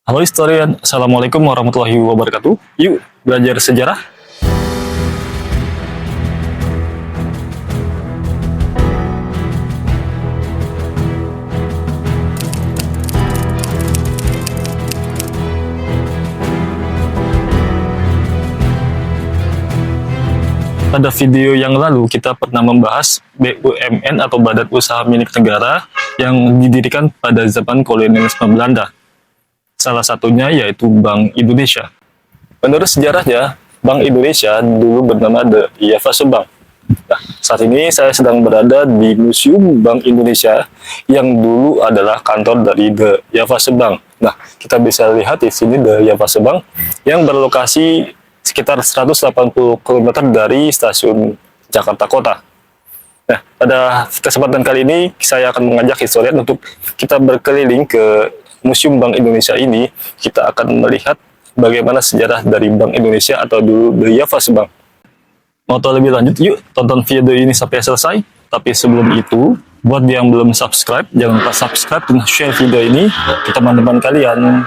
Halo historian, Assalamualaikum warahmatullahi wabarakatuh. Yuk belajar sejarah. Pada video yang lalu kita pernah membahas BUMN atau Badan Usaha Milik Negara yang didirikan pada zaman kolonialisme Belanda. Salah satunya yaitu Bank Indonesia. Menurut sejarahnya, Bank Indonesia dulu bernama The Javase Bank. Nah, saat ini saya sedang berada di Museum Bank Indonesia yang dulu adalah kantor dari The Javase Bank. Nah, kita bisa lihat di sini The Javase Bank yang berlokasi sekitar 180 km dari stasiun Jakarta Kota. Nah, pada kesempatan kali ini saya akan mengajak historian untuk kita berkeliling ke Museum Bank Indonesia ini. Kita akan melihat bagaimana sejarah dari Bank Indonesia atau dulu The Javase Bank. Mau tahu lebih lanjut? Yuk tonton video ini sampai selesai. Tapi sebelum itu, buat yang belum subscribe, jangan lupa subscribe dan share video ini ke teman-teman kalian.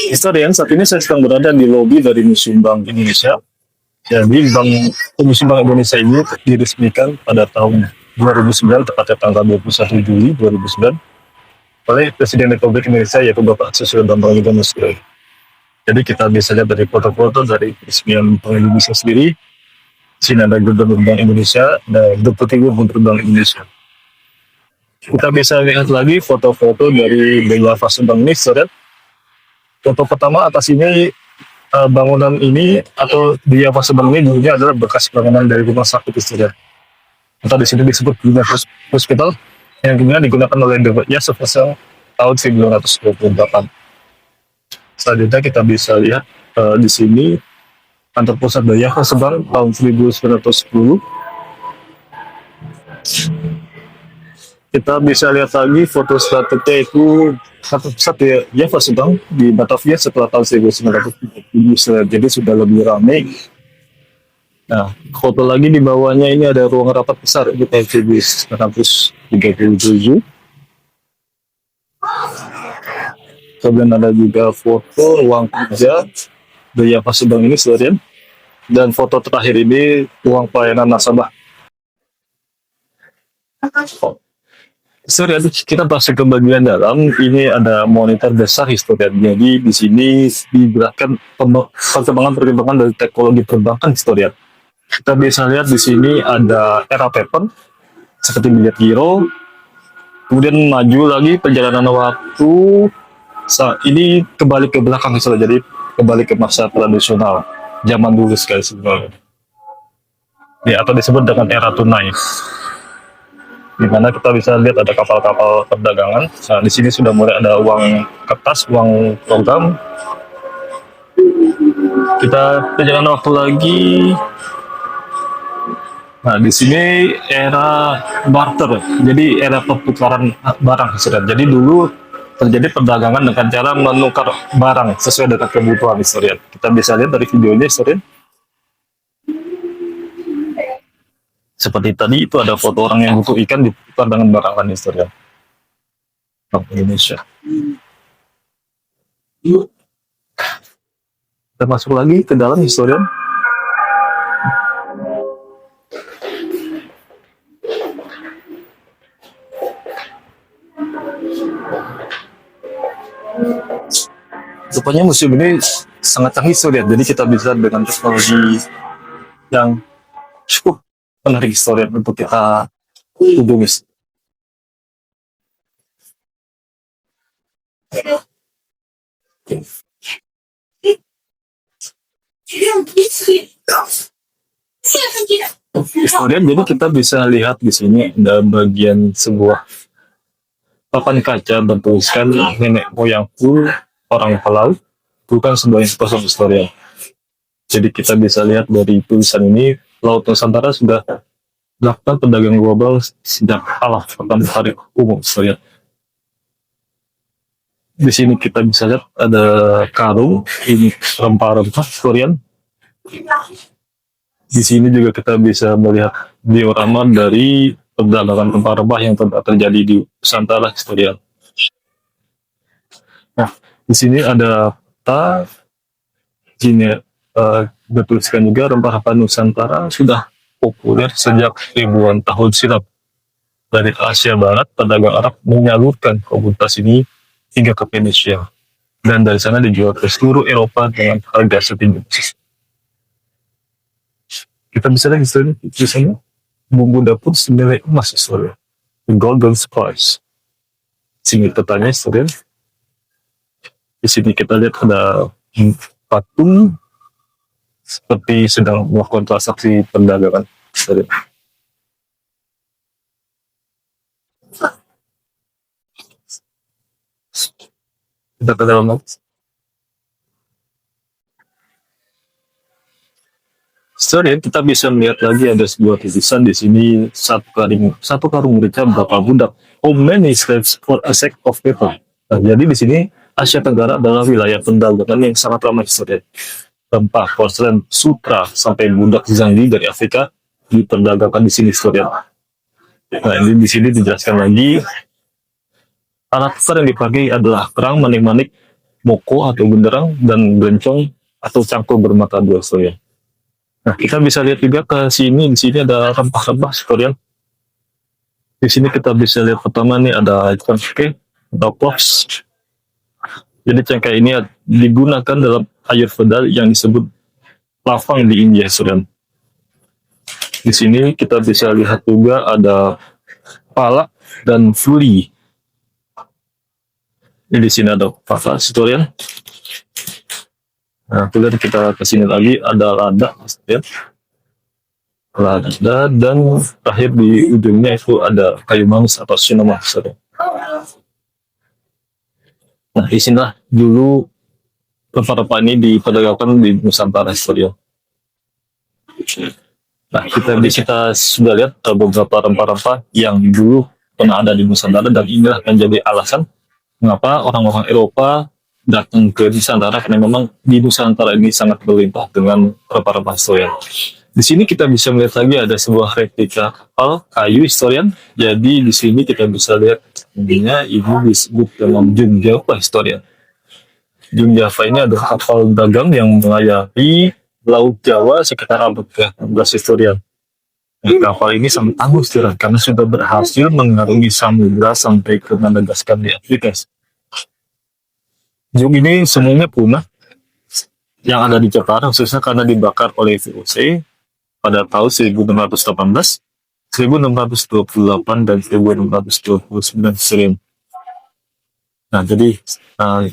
Historian, saat ini saya sedang berada di lobi dari Museum Bank Indonesia. Jadi, Museum Bank Indonesia ini diresmikan pada tahun 2009, tepatnya tanggal 21 Juli 2009, oleh Presiden Republik Indonesia, yaitu Bapak Susilo Bambang Yudhoyono. Jadi, kita bisa lihat dari foto-foto dari peresmian Bank Indonesia sendiri. Di sini ada Gubernur Bank Indonesia dan Deputi Gubernur Bank Indonesia. Kita bisa lihat lagi foto-foto dari The Javase Bank ini, saudara. Foto pertama atas ini bangunan ini atau di Javase Bank ini dulunya adalah bekas bangunan dari rumah sakit saudara. Atau di sini disebut Dunia Hospital yang kemudian digunakan oleh The Javase tahun 1928. Selanjutnya kita bisa lihat di sini kantor pusat The Javase Bank tahun 1910. Kita bisa lihat lagi foto selanjutnya itu kantor pusat The Javase Bank di Batavia setelah tahun 1930. Jadi sudah lebih ramai. Nah, foto lagi di bawahnya ini ada ruang rapat besar di tahun 1937. Kemudian ada juga foto ruang kerja The Javase Bank ini, saudara. Dan foto terakhir ini ruang pelayanan nasabah. Sorry, kita masuk ke bagian dalam. Ini ada monitor besar historian. Jadi di sini dijelaskan perkembangan dari teknologi perbankan historian. Kita bisa lihat di sini ada era paper seperti bilet giro. Kemudian maju lagi perjalanan waktu. Ini kembali ke belakang historian. Jadi kembali ke masa tradisional zaman dulu sekali sebenarnya. Ya, atau disebut dengan era tunai. Di mana kita bisa lihat ada kapal-kapal perdagangan. Nah, di sini sudah mulai ada uang kertas, uang logam. Kita perjalanan waktu lagi. Nah, di sini era barter, jadi era pertukaran barang, saudara. Jadi dulu terjadi perdagangan dengan cara menukar barang sesuai dengan kebutuhan, historian. Kita bisa lihat dari videonya, historian. Seperti tadi itu ada foto orang yang butuh ikan ditukar dengan barang lain, historian. Bank Indonesia. Kita masuk lagi ke dalam, historian. Rupanya museum ini sangat canggih, historian. Jadi kita bisa dengan teknologi yang cukup menarik, historian, untuk kita kunjungi. Kemudian jadi kita bisa lihat di sini ada bagian sebuah papan kaca bertuliskan nenek moyangku orang pelaut bukan sebuah kosong historia. Jadi kita bisa lihat dari tulisan ini Laut Nusantara sudah dilakukan pedagang global sejak kala pertama hari umum historia. Di sini kita bisa lihat ada karung ini rempah-rempah historian. Di sini juga kita bisa melihat diorama dari perdagangan rempah-rempah yang terjadi di Nusantara historian. Nah, di sini ada kata sini bertuliskan juga rempah-rempah Nusantara sudah populer sejak ribuan tahun silam. Dari Asia Barat, pedagang Arab menyalurkan komoditas ini hingga ke Indonesia. Dan dari sana dijual ke seluruh Eropa dengan harga setinggi. Kita bisa lihat di sana bumbu dapur senilai emas historia. The Golden Spice. Sini petanya historia. Di sini kita lihat ada patung seperti sedang melakukan transaksi perdagangan. Kita ke dalam lagi. Sorry, kita bisa melihat lagi ada sebuah tulisan di sini satu karung merica berapa budak. How many slaves for a sack of paper? Nah, jadi di sini Asia Tenggara adalah wilayah perdagangan yang sangat ramai historia. Rempah, porselen, sutra sampai budak Zangli dari Afrika diperdagangkan di sini historia. Nah, ini di sini dijelaskan lagi alat tukar yang dipakai adalah kerang, manik-manik, moko atau genderang dan bencong atau cangkul bermata dua historia. Nah, kita bisa lihat juga ke sini. Di sini ada rempah-rempah sekalian. Di sini kita bisa lihat pertama nih ada cengkeh atau cloves. Jadi cengkeh ini digunakan dalam Ayurveda yang disebut lavang di India, saudara. Di sini kita bisa lihat juga ada palak dan furi. Ini di sini ada palak, saudara. Nah, kemudian kita ke sini lagi ada lada, ya. Lada dan terakhir di ujungnya itu ada kayu manis atau cinnamon. Nah, di sinilah dulu rempah-rempah ini diperdagangkan di Nusantara historia. Nah, kita sudah lihat beberapa rempah-rempah yang dulu pernah ada di Nusantara dan inilah menjadi alasan mengapa orang-orang Eropa datang ke Nusantara karena memang di Nusantara ini sangat berlimpah dengan rempah-rempah historian. Di sini kita bisa melihat lagi ada sebuah replika kapal kayu historian. Jadi di sini kita bisa lihat intinya ini disebut dengan Jung Java historian. Jung Java ini adalah kapal dagang yang melayani Laut Jawa sekitar abad ke-16 historian. Kapal ini sangat tangguh historian karena sudah berhasil mengarungi samudra sampai ke Madagaskar di Afrika. Jung ini semuanya punah yang ada di Jakarta khususnya karena dibakar oleh VOC pada tahun 1618, 1628 dan 1629 Serin. Nah, jadi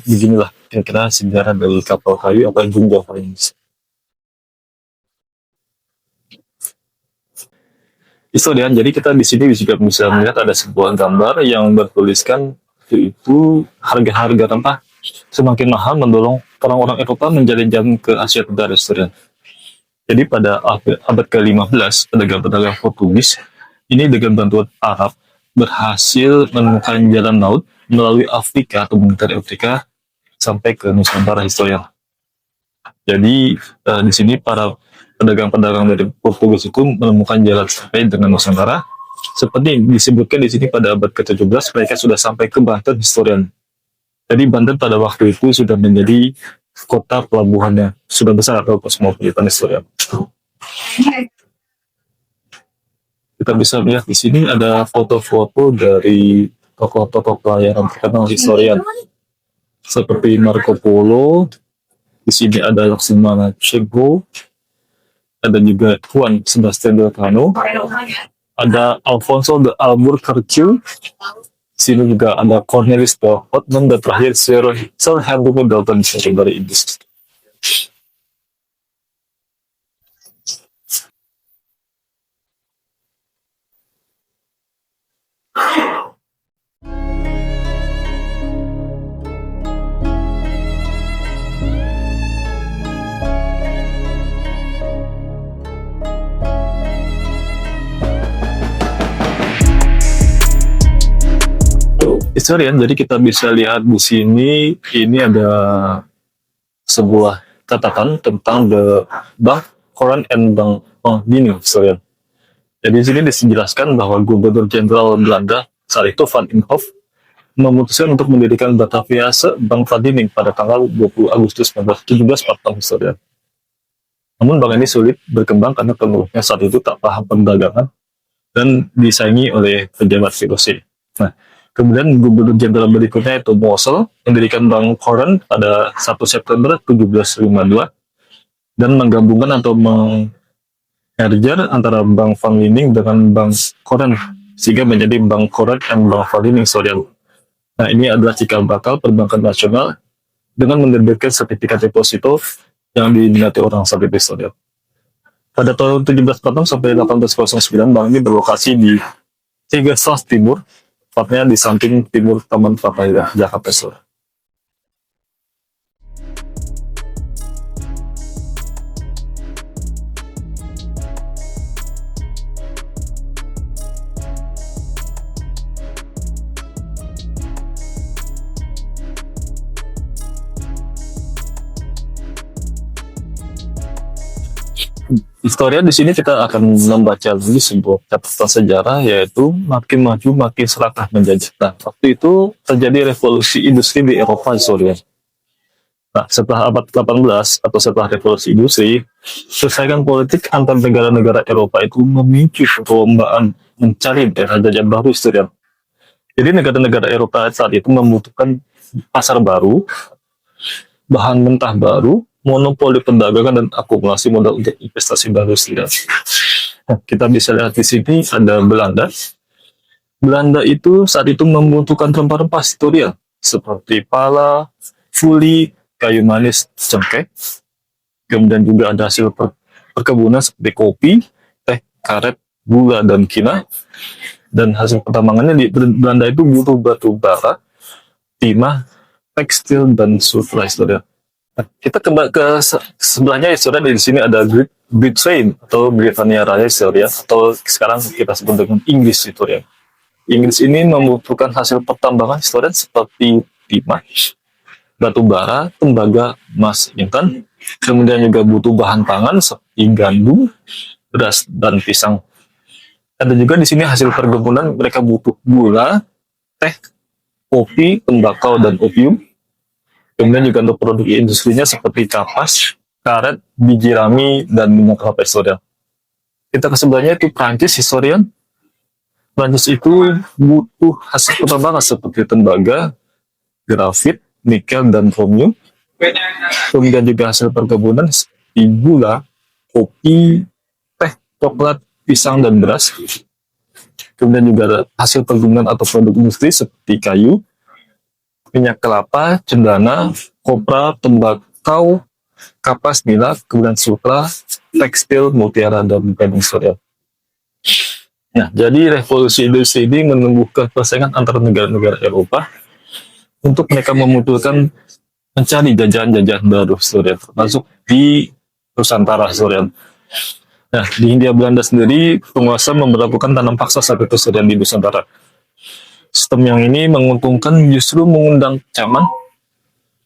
beginilah kira-kira sejarah dari kapal kayu atau Jung Java ini. Historian, jadi kita di sini juga bisa melihat ada sebuah gambar yang bertuliskan yaitu harga-harga rempah semakin mahal mendorong orang-orang Eropa menjalin jalan ke Asia Tenggara. Jadi pada abad ke-15, pedagang-pedagang Portugis ini dengan bantuan Arab berhasil menemukan jalan laut melalui Afrika atau mengitari Afrika sampai ke Nusantara historia. Jadi di sini para pedagang-pedagang dari Portugis itu menemukan jalan sampai dengan Nusantara. Seperti disebutkan di sini pada abad ke-17 mereka sudah sampai ke Banten historian. Jadi Banten pada waktu itu sudah menjadi kota pelabuhannya sudah besar atau kosmopolitan historian. Kita bisa lihat di sini ada foto-foto dari tokoh-tokoh pelayaran terkenal historian seperti Marco Polo. Di sini ada Laksamana Chego, ada juga Juan Sebastian Elcano, ada Alfonso de Albuquerque. Di sini juga ada Cornelis Hotman dan terakhir Sir Henry Middleton dari Inggris. Historian, jadi kita bisa lihat di sini, ini ada sebuah catatan tentang the Bank Koran and Bank Dini, historian. Jadi di sini dijelaskan bahwa Gubernur Jenderal Belanda saat itu Van Imhoff memutuskan untuk mendirikan Batavia Bank Vading pada tanggal 20 Agustus 1740, historian. Namun bank ini sulit berkembang karena pengurusnya saat itu tak paham perdagangan dan disaingi oleh pejabat filosofi. Nah, kemudian Gubernur Jenderal berikutnya itu Mosel mendirikan Bank Koran pada 1 September 1752 dan menggabungkan atau merger antara Bank Van Liening dengan Bank Koran sehingga menjadi Bank Koran and Bank Van Liening, historian. Nah, ini adalah cikal bakal perbankan nasional dengan menerbitkan sertifikat deposito yang diminati orang saat itu, historian. Pada tahun 1746 sampai 1809, bank ini berlokasi di Tiga Timur, tepatnya di samping timur Taman Fatahillah, Jakarta, historian. Historia di sini kita akan membaca lagi sebuah catatan sejarah, yaitu makin maju makin serakah menjajah. Nah, waktu itu terjadi revolusi industri di Eropa, historia. Nah, setelah abad 18 atau setelah revolusi industri, persaingan politik antar negara-negara Eropa itu memicu perlombaan mencari daerah jajah baru, historia. Jadi negara-negara Eropa saat itu membutuhkan pasar baru, bahan mentah baru, monopoli perdagangan dan akumulasi modal untuk investasi baru, historian. Nah, kita bisa lihat di sini ada Belanda. Belanda itu saat itu membutuhkan rempah-rempah, historian, seperti pala, fuli, kayu manis, cengkeh. Kemudian juga ada hasil perkebunan seperti kopi, teh, karet, gula, dan kina. Dan hasil pertambangannya di Belanda itu butuh batu bara, timah, tekstil, dan sutra, historian. Kita kembali ke sebelahnya, historia. Di sini ada Great Britain atau Britania Raya, historia, atau sekarang kita sebut dengan Inggris, historia. Inggris ini membutuhkan hasil pertambangan, historia, seperti timah, batu bara, tembaga, emas, intan. Kemudian juga butuh bahan pangan seperti gandum, beras, dan pisang. Ada juga di sini hasil perkebunan, mereka butuh gula, teh, kopi, tembakau, dan opium. Kemudian juga untuk produk industrinya seperti kapas, karet, biji rami, dan minyak kelapa, historian. Kita ke sebelahnya itu Prancis, historian. Prancis itu butuh hasil pertambangan seperti tembaga, grafit, nikel, dan kromium. Kemudian juga hasil perkebunan seperti gula, kopi, teh, coklat, pisang, dan beras. Kemudian juga ada hasil perkebunan atau produk industri seperti kayu, minyak kelapa, cendana, kopra, tembakau, kapas, nila, kemudian sutra, tekstil, mutiara, dan benih, historian. Nah, jadi revolusi industri ini menumbuhkan persaingan antara negara-negara Eropa untuk mereka memutuskan mencari jajahan-jajahan baru, historian, termasuk di Nusantara, historian. Nah, di Hindia Belanda sendiri, penguasa memberlakukan tanam paksa saat itu, historian, di Nusantara. Sistem yang ini menguntungkan, justru mengundang kecaman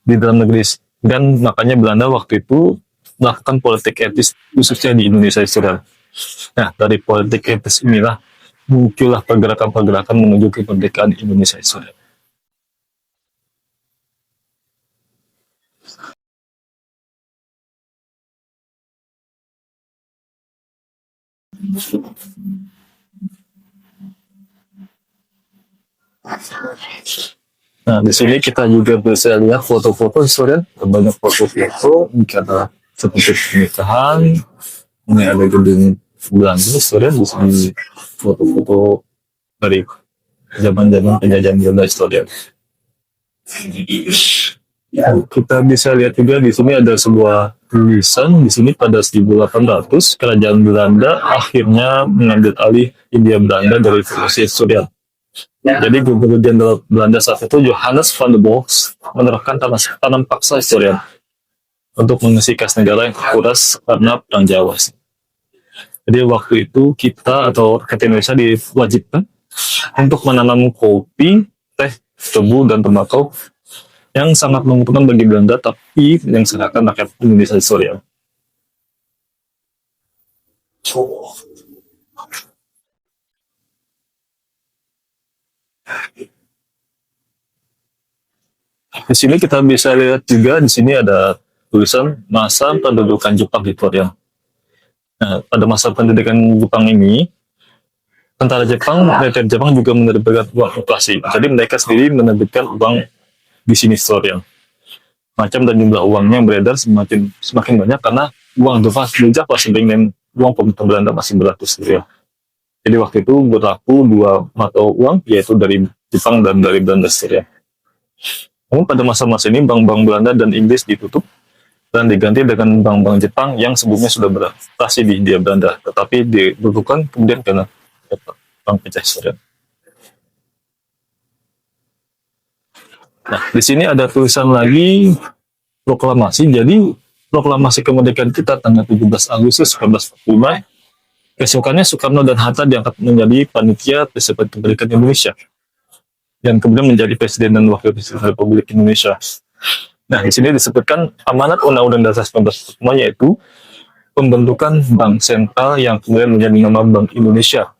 di dalam negeri, dan makanya Belanda waktu itu melakukan politik etis khususnya di Indonesia, historian. Nah, dari politik etis inilah muncullah pergerakan-pergerakan menuju kemerdekaan Indonesia, historian. Nah, di sini kita juga bisa lihat foto-foto, historian. Banyak foto-foto, ada seperti pernikahan, ini ada gedung Belanda, historian. Di sini foto-foto dari zaman-zaman penjajahan Belanda historian. Kita bisa lihat juga di sini ada sebuah tulisan di sini pada 1800 kerajaan Belanda akhirnya mengambil alih Hindia Belanda dari Prusia historian. Jadi Gubernur Jenderal Belanda saat itu Johannes van der Bosch menerapkan tanam paksa historian untuk mengisi kas negara yang kuras karena perang Jawa. Jadi waktu itu kita atau rakyat Indonesia diwajibkan untuk menanam kopi, teh, tebu, dan tembakau yang sangat menguntungkan bagi Belanda, tapi yang serahkan rakyat Indonesia historia. Di sini kita bisa lihat juga di sini ada tulisan masa pendudukan Jepang Victoria. Nah, pada masa pendudukan Jepang ini, tentara Jepang, militer Jepang juga menerbitkan uang inflasi. Jadi mereka sendiri menerbitkan uang di sini historian. Macam dan jumlah uangnya yang beredar semakin banyak karena uang sejak masih dengan uang pemerintah Belanda masih berlaku ya. Jadi waktu itu berlaku dua mata uang yaitu dari Jepang dan dari Belanda ya. Namun pada masa-masa ini bank-bank Belanda dan Inggris ditutup dan diganti dengan bank-bank Jepang yang sebelumnya sudah beroperasi di Hindia Belanda, tetapi dibutuhkan kemudian karena bank pecah ya. Nah, di sini ada tulisan lagi proklamasi. Jadi proklamasi kemerdekaan kita tanggal 17 Agustus 1945. Keesokannya Soekarno dan Hatta diangkat menjadi panitia presiden kemerdekaan Indonesia dan kemudian menjadi presiden dan wakil presiden Republik Indonesia. Nah, di sini disebutkan amanat Undang-Undang Dasar 1945 yaitu pembentukan bank sentral yang kemudian menjadi nama Bank Indonesia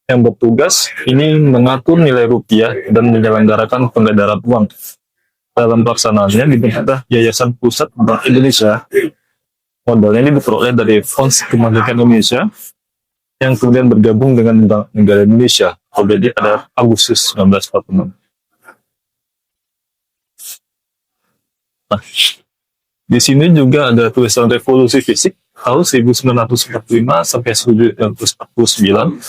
yang bertugas ini mengatur nilai rupiah dan menyelenggarakan pengedaran uang. Dalam pelaksanaannya dibentuklah Yayasan Pusat Bank Indonesia. Modalnya ini diperoleh dari Fons Kemerdekaan Indonesia yang kemudian bergabung dengan Bank Negara Indonesia pada Agustus 1946. Nah, di sini juga ada tulisan revolusi fisik tahun 1945 sampai 1949.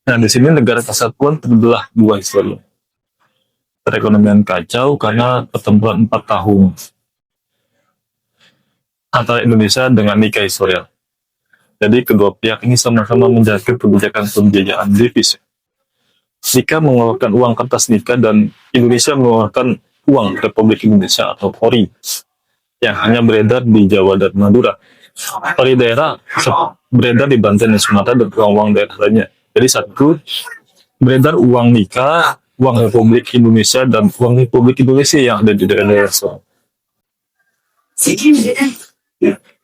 Nah, di sini negara kesatuan terbelah dua historia. Perekonomian kacau karena pertempuran 4 tahun antara Indonesia dengan Nikkei historia. Jadi kedua pihak ini sama-sama menjalankan kebijakan pembiayaan devisa. Nika mengeluarkan uang kertas Nika dan Indonesia mengeluarkan uang Republik Indonesia atau Ori yang hanya beredar di Jawa dan Madura. Ori daerah beredar di Banten dan Sumatera dan uang-uang daerah lainnya. Jadi satu beredar uang Nika, uang Republik Indonesia dan uang Republik Indonesia yang ada di daerah-daerah.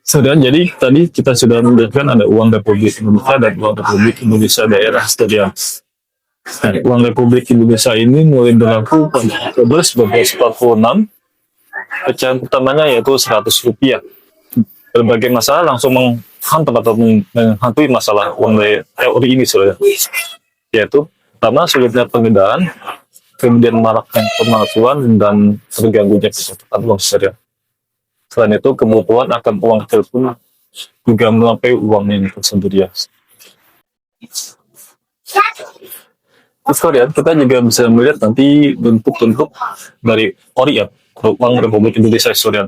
Sudah, jadi tadi kita sudah melihatkan ada uang Republik Indonesia dan uang Republik Indonesia daerah sekian. Nah, uang Republik Indonesia ini mulai berlaku pada Oktober 1946. Pecahan utamanya yaitu 100 rupiah. Berbagai masalah langsung menghantam atau menghantui masalah uang teori ini sudah. Yaitu pertama sulitnya penggandaan, kemudian maraknya pemalsuan dan terganggunya pencatatan uang syariah. Selain itu kebutuhan akan uang telepon juga melampaui uang ini tersebut ya. Terus kemudian kita juga bisa melihat nanti bentuk-bentuk dari ori ya, uang Republik Indonesia historian.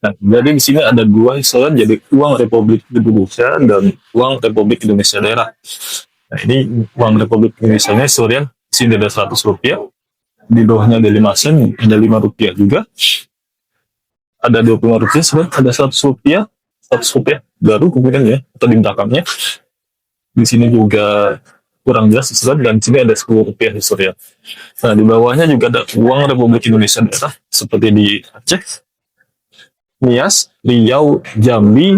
Nah, jadi di sini ada dua historian, jadi uang Republik Indonesia dan uang Republik Indonesia daerah. Nah, ini uang Republik Indonesia historian, di sini ada 100 rupiah, di bawahnya ada 5 sen, ada 5 rupiah juga, ada 25 rupiah, ada 100 rupiah, 100 rupiah baru kemudian ya, atau di belakangnya. Di sini juga kurang jelas historian dan di sini ada 10 rupiah historian. Nah, di bawahnya juga ada uang Republik Indonesia daerah seperti di Aceh, Nias, Riau, Jambi,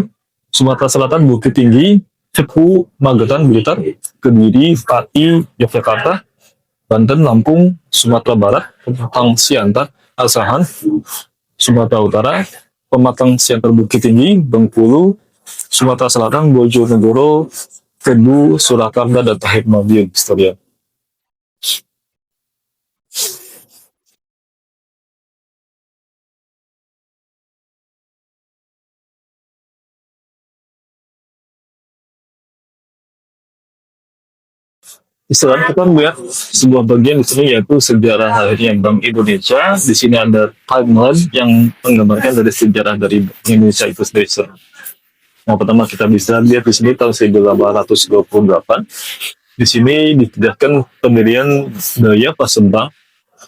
Sumatera Selatan, Bukit Tinggi, Cepu, Magetan, Blitar, Kediri, Pati, Yogyakarta, Banten, Lampung, Sumatera Barat, Pematang Siantar, Asahan, Sumatera Utara, Pematang Siantar Bukit Tinggi, Bengkulu, Sumatera Selatan, Bojonegoro, Kedu, Surakarta, dan Tahir Madiun historia. Istilahnya kita melihat sebuah bagian di sini yaitu sejarah lahirnya Bank Indonesia. Di sini ada timeline yang menggambarkan dari sejarah dari Bank Indonesia itu sendiri. Yang pertama kita bisa lihat di sini tahun 1828. Di sini ditetapkan pendirian Daya Pasemban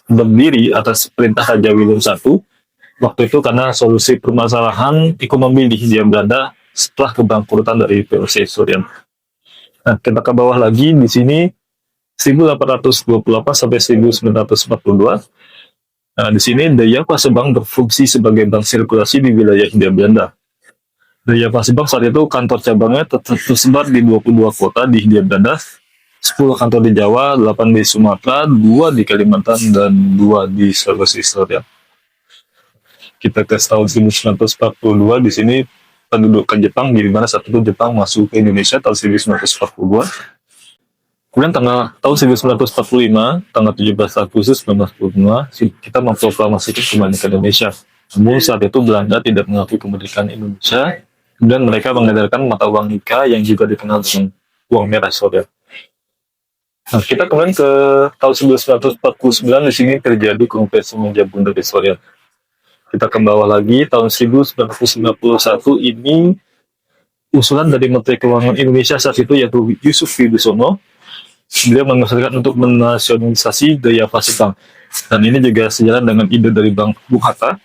berdiri atas perintah Raja William I. Waktu itu karena solusi permasalahan ekonomi di Hindia Belanda setelah kebangkrutan dari VOC Surian. Nah, kita ke bawah lagi di sini 1828 sampai 1942. Nah, di sini Daya Pasemban berfungsi sebagai bank sirkulasi di wilayah Hindia Belanda. Daya Pasemban saat itu kantor cabangnya tersebar di 22 kota di Hindia Belanda, 10 kantor di Jawa, 8 di Sumatera, 2 di Kalimantan, dan 2 di Sulawesi Selatan. Kita ke tahun 1942, di sini pendudukan Jepang, di mana saat itu Jepang masuk ke Indonesia tahun 1942. Kemudian tahun 1945, tanggal 17 Agustus 1945, kita memproklamasikan kemerdekaan Indonesia. Namun saat itu Belanda tidak mengakui kemerdekaan Indonesia, dan mereka mengedarkan mata uang Nika yang juga dikenal dengan uang merah Soviet. Nah, kita kemudian ke tahun 1949, di sini terjadi konversi meja bundar di Soviet. Kita ke bawah lagi, tahun 1991 ini usulan dari Menteri Keuangan Indonesia saat itu yaitu Yusuf Wibisono. Beliau mengusulkan untuk menasionalisasi Daya Pasemban. Dan ini juga sejalan dengan ide dari Bung Hatta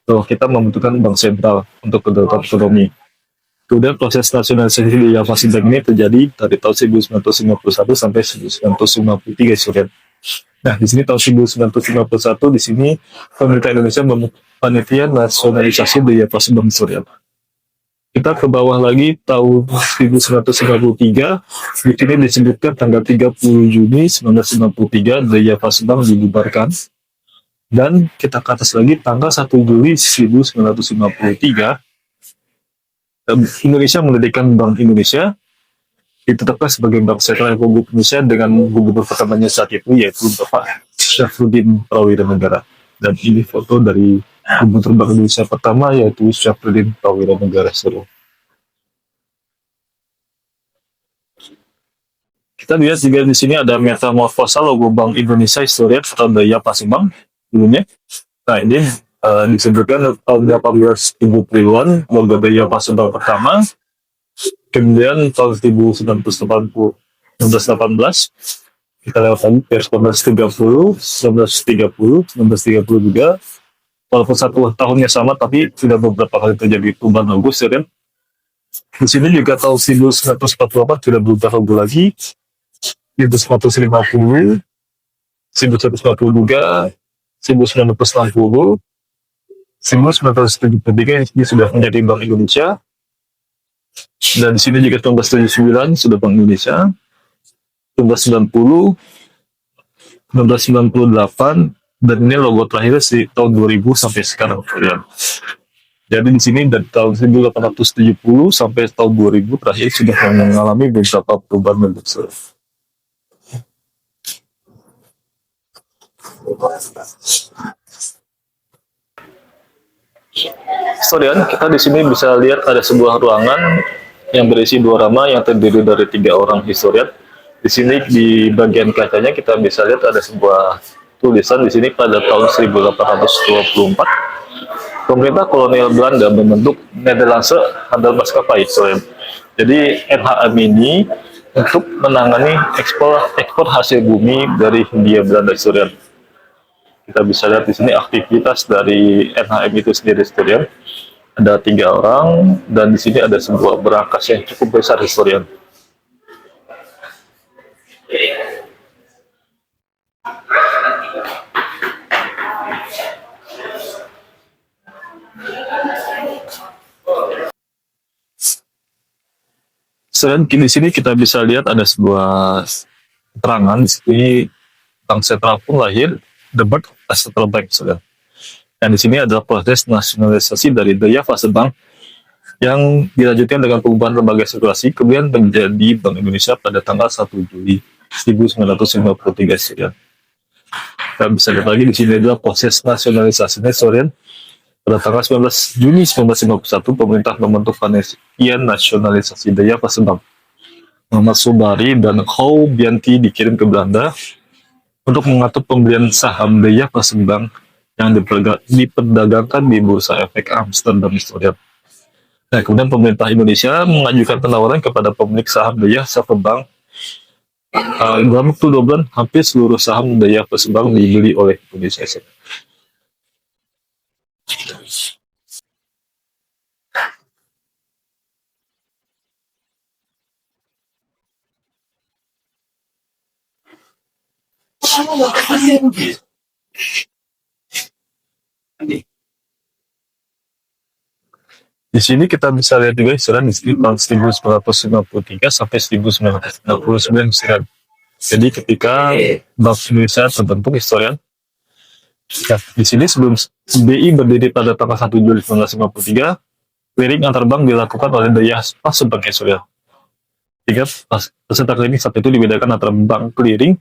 bahwa kita membutuhkan bank sentral untuk kedaulatan ekonomi. Kemudian proses nasionalisasi Daya Pasemban ini terjadi dari tahun 1951 sampai 1953 Soviet. Nah, di sini tahun 1951 di sini pemerintah Indonesia membentuk panitia nasionalisasi Daya Pasemban Soviet. Kita ke bawah lagi tahun 1953, di sini disebutkan tanggal 30 Juni 1953 Daya Pasemban dibubarkan. Dan kita ke atas lagi tanggal 1 Juli 1953 Indonesia mendirikan Bank Indonesia, ditetapkan sebagai Bank Sentral Republik Indonesia dengan gubernur pertamanya saat itu yaitu Bapak Syafruddin Prawira Negara. Dan ini foto dari gubernur Bank Indonesia pertama yaitu Syafruddin Prawira Negara. Kita lihat juga di sini ada metamorfosa logo Bank Indonesia Historia atau Daya Pasemban dulunya. Nah, ini disebutkan tahun 1870-an logo Daya Pasemban pertama. Kemudian tahun 1918 kita lewat lagi ke 1930, 1930 juga. Walaupun satu tahunnya sama, tapi sudah beberapa kali terjadi perubahan logo, ya kan? Di sini juga tahun 1948 sudah berubah logo lagi. 1950, 1952, 1960, 1973 ini sudah menjadi Bank Indonesia. Dan di sini juga 1979 sudah Bank Indonesia. 1990, 1998, dan ini logo terakhir di tahun 2000 sampai sekarang. Ya. Jadi di sini dari tahun 1870 sampai tahun 2000 terakhir sudah mengalami beberapa perubahan besar. Kemudian kita di sini bisa lihat ada sebuah ruangan yang berisi diorama yang terdiri dari 3 orang historian. Di sini di bagian kacanya kita bisa lihat ada sebuah tulisan di sini pada tahun 1824. Pemerintah kolonial Belanda membentuk Nederlandse Handelsmaatschappai. Jadi NHM ini untuk menangani ekspor hasil bumi dari Hindia Belanda historian. Kita bisa lihat di sini aktivitas dari NHM itu sendiri historian. Ada 3 orang dan di sini ada sebuah berangkas yang cukup besar historian. Selain di sini kita bisa lihat ada sebuah keterangan di sini Bank Sentral pun lahir, the birth of Central Bank. Dan di sini adalah proses nasionalisasi dari Daya Pasemban yang dilanjutkan dengan perubahan lembaga sirkulasi kemudian menjadi Bank Indonesia pada tanggal 1 Juli 1953. Dan bisa lihat lagi di sini adalah proses nasionalisasinya pada tanggal 19 Juni 1951 pemerintah membentuk panitia nasionalisasi Daya Pasemban. Muhammad Sobari dan Hou Bianti dikirim ke Belanda untuk mengatur pembelian saham Daya Persembang yang diperdagangkan di Bursa Efek Amsterdam Historia. Nah, kemudian pemerintah Indonesia mengajukan penawaran kepada pemilik saham Daya Persembang. Dalam waktu 2 bulan, hampir seluruh saham Daya Persembang dibeli oleh Indonesia. Di sini kita bisa lihat juga historian di tahun 1953 sampai 1969 historian. Jadi ketika Bank Indonesia terbentuk historian, ya, di sini sebelum BI berdiri pada tanggal 1 Juli 1953, clearing antar bank dilakukan oleh Daya Persembang historian. Jika peserta clearing saat itu dibedakan antara bank clearing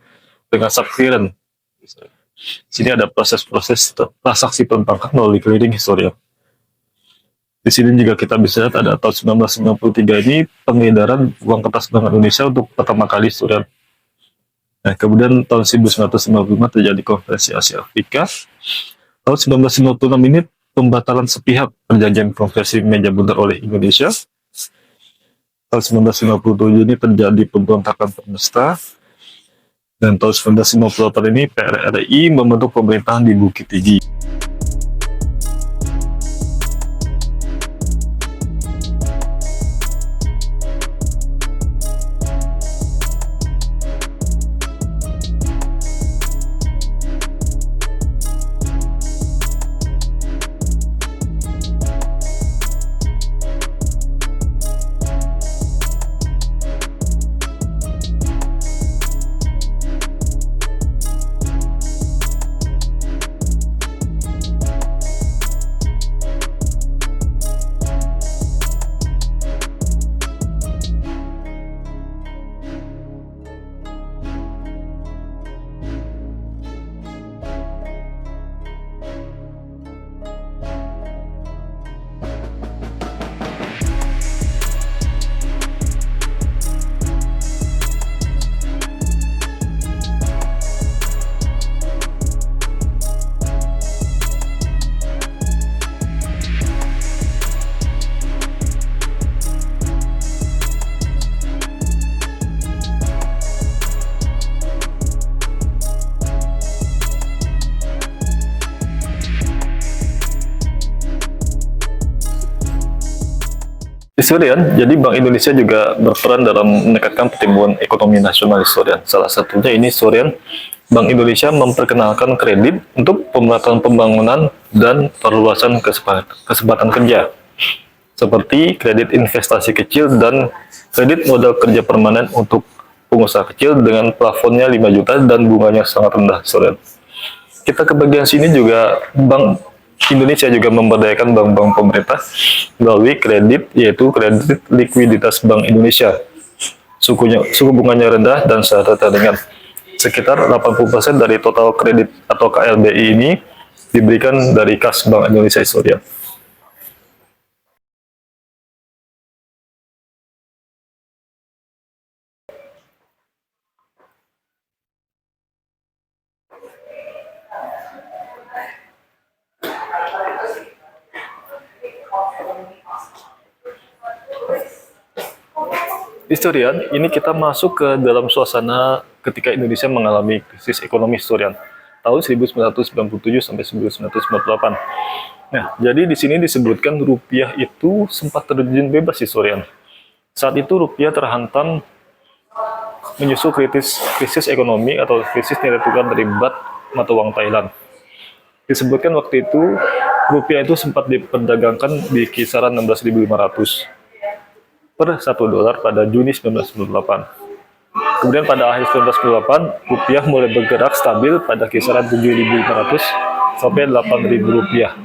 dengan sub clearance. Di sini ada proses-proses transaksi perbankan melalui clearing historian. Di sini juga kita bisa lihat ada tahun 1993 ini pengedaran uang kertas Bank Indonesia untuk pertama kali historian. Nah, kemudian tahun 1995 terjadi konferensi Asia Afrika. Tahun 1996 ini pembatalan sepihak perjanjian konversi meja bundar oleh Indonesia. Tahun 1957 ini terjadi pemberontakan Permesta. Dan tahun 1958 ini PRRI membentuk pemerintahan di Bukit Tinggi. Historian, jadi Bank Indonesia juga berperan dalam meningkatkan pertumbuhan ekonomi nasional historian. Salah satunya ini historian, Bank Indonesia memperkenalkan kredit untuk pemerataan pembangunan dan perluasan kesempatan kerja, seperti kredit investasi kecil dan kredit modal kerja permanen untuk pengusaha kecil dengan plafonnya 5 juta dan bunganya sangat rendah. Historian. Kita ke bagian sini juga Bank Indonesia juga memberdayakan bank-bank pemerintah melalui kredit, yaitu kredit likuiditas Bank Indonesia. Suku bunganya rendah dan syarat ringan. Sekitar 80% dari total kredit atau KLBI ini diberikan dari kas Bank Indonesia Historia. Historian, ini kita masuk ke dalam suasana ketika Indonesia mengalami krisis ekonomi historian tahun 1997 sampai 1998. Nah, jadi di sini disebutkan rupiah itu sempat terjun bebas historian. Saat itu rupiah terhantam menyusul krisis ekonomi atau krisis nilai tukar dari baht mata uang Thailand. Disebutkan waktu itu rupiah itu sempat diperdagangkan di kisaran 16.500 per 1 dolar pada Juni 1998. Kemudian pada akhir 1998, rupiah mulai bergerak stabil pada kisaran 7.500 sampai 8.000 rupiah.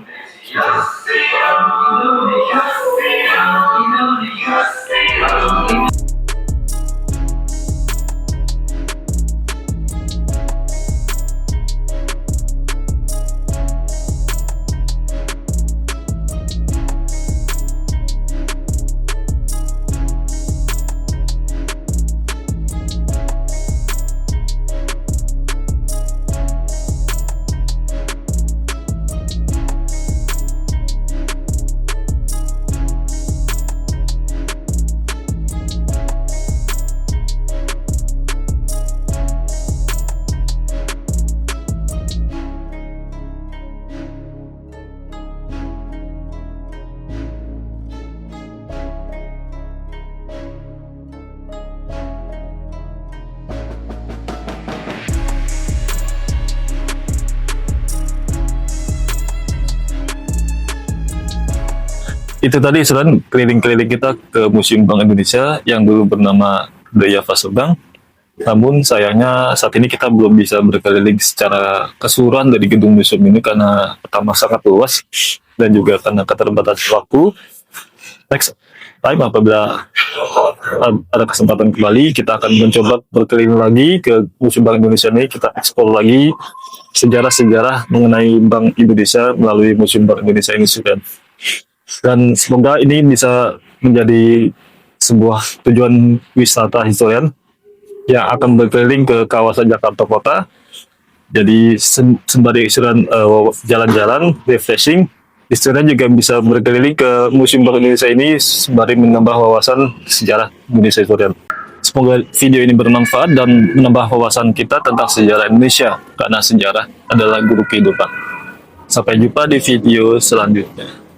Itu tadi Suran keliling-keliling kita ke Museum Bank Indonesia yang dulu bernama Budaya Fasobang. Namun sayangnya saat ini kita belum bisa berkeliling secara keseluruhan dari gedung museum ini karena pertama sangat luas dan juga karena keterbatasan waktu. Next time apabila ada kesempatan kembali, kita akan mencoba berkeliling lagi ke Museum Bank Indonesia ini. Kita eksplor lagi sejarah-sejarah mengenai Bank Indonesia melalui Museum Bank Indonesia ini, Suran. Dan semoga ini bisa menjadi sebuah tujuan wisata historian yang akan berkeliling ke kawasan Jakarta Kota. Jadi sembari jalan-jalan, refreshing, historian juga bisa berkeliling ke Museum Bank Indonesia ini sembari menambah wawasan sejarah Indonesia historian. Semoga video ini bermanfaat dan menambah wawasan kita tentang sejarah Indonesia, karena sejarah adalah guru kehidupan. Sampai jumpa di video selanjutnya.